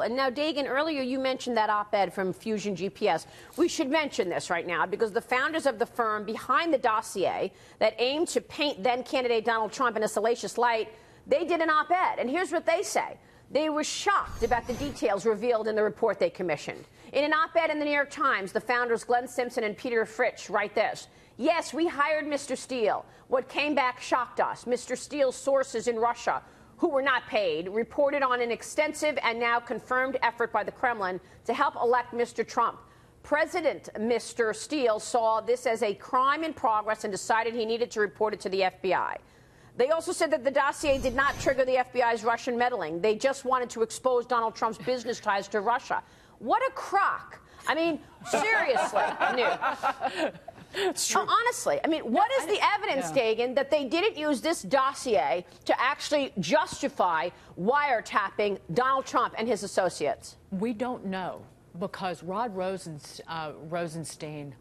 And now, Dagan, earlier you mentioned that op-ed from Fusion GPS. We should mention this right now because the founders of the firm behind the dossier that aimed to paint then-candidate Donald Trump in a salacious light, they did an op-ed. And here's what they say. They were shocked about the details revealed in the report they commissioned. In an op-ed in the New York Times, the founders Glenn Simpson and Peter Fritsch write this. Yes, we hired Mr. Steele. What came back shocked us. Mr. Steele's sources in Russia, who were not paid, reported on an extensive and now confirmed effort by the Kremlin to help elect Mr. Trump. President Mr. Steele saw this as a crime in progress and decided he needed to report it to the FBI. They also said that the dossier did not trigger the FBI's Russian meddling. They just wanted to expose Donald Trump's business ties to Russia. What a crock. I mean, seriously, Newt. It's true. Honestly, I mean, what is the evidence, Dagan, that they didn't use this dossier to actually justify wiretapping Donald Trump and his associates? We don't know because Rod Rosenstein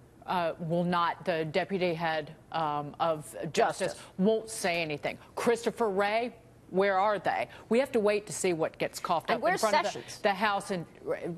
will not, the deputy head of Justice, won't say anything. Christopher Wray, where are they? We have to wait to see what gets coughed up in front of the House, and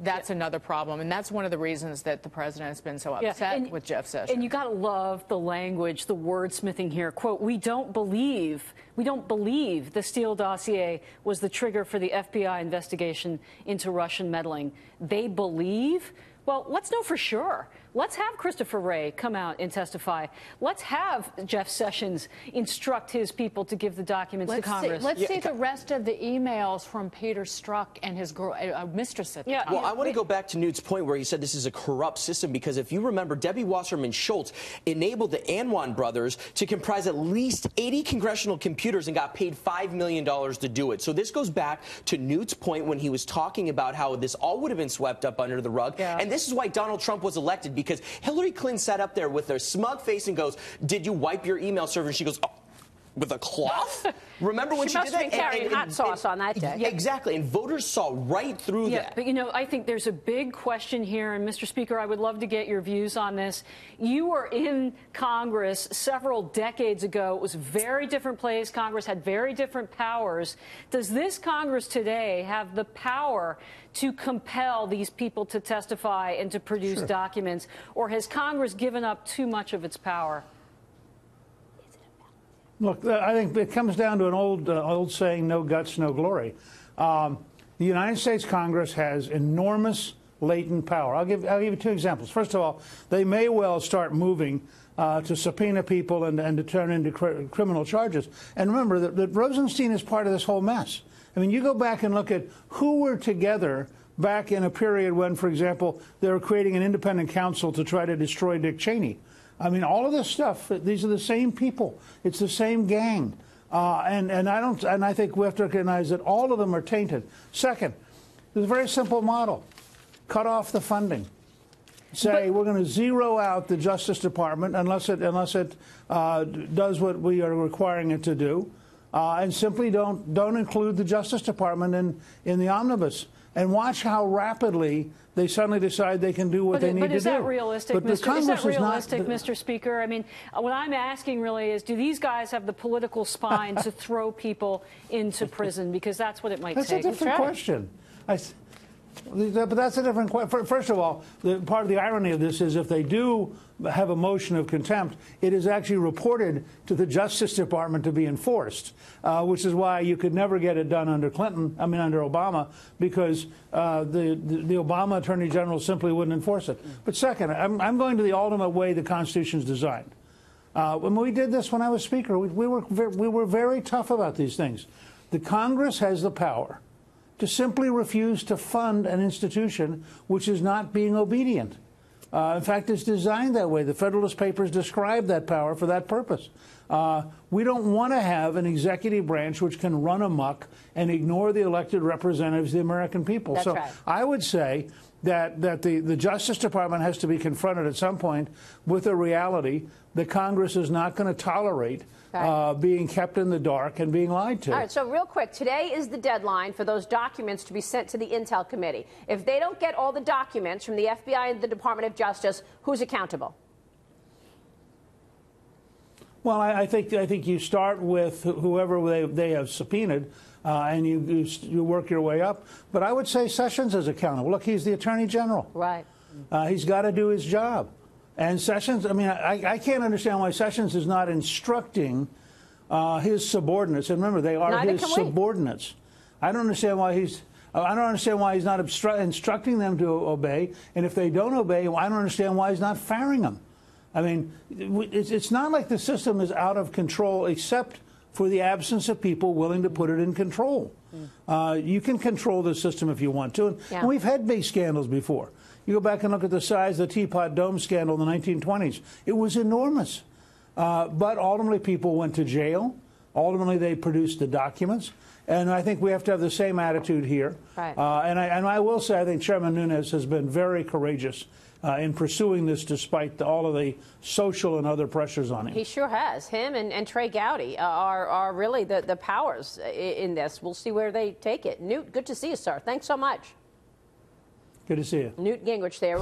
that's another problem. And that's one of the reasons that the president has been so upset with Jeff Sessions. And you got to love the language, the wordsmithing here. Quote, we don't believe the Steele dossier was the trigger for the FBI investigation into Russian meddling. They believe? Well, let's know for sure. Let's have Christopher Wray come out and testify. Let's have Jeff Sessions instruct his people to give the documents to Congress. Let's see the rest of the emails from Peter Strzok and his girl, mistress at the time. Well, I want to go back to Newt's point where he said this is a corrupt system because if you remember, Debbie Wasserman Schultz enabled the Anwan brothers to comprise at least 80 congressional computers and got paid $5 million to do it. So this goes back to Newt's point when he was talking about how this all would have been swept up under the rug. And this is why Donald Trump was elected, because Hillary Clinton sat up there with her smug face and goes, did you wipe your email server? And she goes, oh, with a cloth? Remember when she did that? She must have been carrying hot sauce on that day. Yeah, exactly. And voters saw right through that. But, you know, I think there's a big question here. And, Mr. Speaker, I would love to get your views on this. You were in Congress several decades ago. It was a very different place. Congress had very different powers. Does this Congress today have the power to compel these people to testify and to produce documents? Or has Congress given up too much of its power? Look, I think it comes down to an old saying, no guts, no glory. The United States Congress has enormous latent power. I'll give you two examples. First of all, they may well start moving to subpoena people and to turn into criminal charges. And remember that Rosenstein is part of this whole mess. I mean, you go back and look at who were together back in a period when, for example, they were creating an independent counsel to try to destroy Dick Cheney. I mean, all of this stuff, these are the same people. It's the same gang. And I think we have to recognize that all of them are tainted. Second, there's a very simple model. Cut off the funding. Say we're going to zero out the Justice Department unless it does what we are requiring it to do. And simply don't include the Justice Department in the omnibus. And watch how rapidly they suddenly decide they can do what they need to do. But is that realistic, Mr. Speaker? I mean, what I'm asking really is, do these guys have the political spine to throw people into prison? Because that's what it might take. That's a different question. But that's a different question. First of all, part of the irony of this is if they do have a motion of contempt, it is actually reported to the Justice Department to be enforced, which is why you could never get it done under under Obama, because the Obama Attorney General simply wouldn't enforce it. But second, I'm going to the ultimate way the Constitution is designed. When we did this when I was Speaker, we were very tough about these things. The Congress has the power to simply refuse to fund an institution which is not being obedient. In fact, it's designed that way. The Federalist Papers describe that power for that purpose. We don't want to have an executive branch which can run amok and ignore the elected representatives of the American people. That's so right. I would say that the Justice Department has to be confronted at some point with a reality that Congress is not going to tolerate being kept in the dark and being lied to. All right, so real quick, today is the deadline for those documents to be sent to the Intel Committee. If they don't get all the documents from the FBI and the Department of Justice, who's accountable? Well, I think you start with whoever they have subpoenaed. and you work your way up. But I would say Sessions is accountable. Look, he's the Attorney General. Right. He's got to do his job. And Sessions, I mean, I can't understand why Sessions is not instructing his subordinates. And remember, they are his subordinates. I don't understand why he's not instructing them to obey. And if they don't obey, I don't understand why he's not firing them. I mean, it's not like the system is out of control, except for the absence of people willing to put it in control. You can control the system if you want to. And we've had big scandals before. You go back and look at the size of the Teapot Dome scandal in the 1920s. It was enormous. But ultimately, people went to jail. Ultimately, they produced the documents. And I think we have to have the same attitude here. Right. And I will say, I think Chairman Nunes has been very courageous in pursuing this despite all of the social and other pressures on him. He sure has. Him and Trey Gowdy are really the powers in this. We'll see where they take it. Newt, good to see you, sir. Thanks so much. Good to see you. Newt Gingrich there.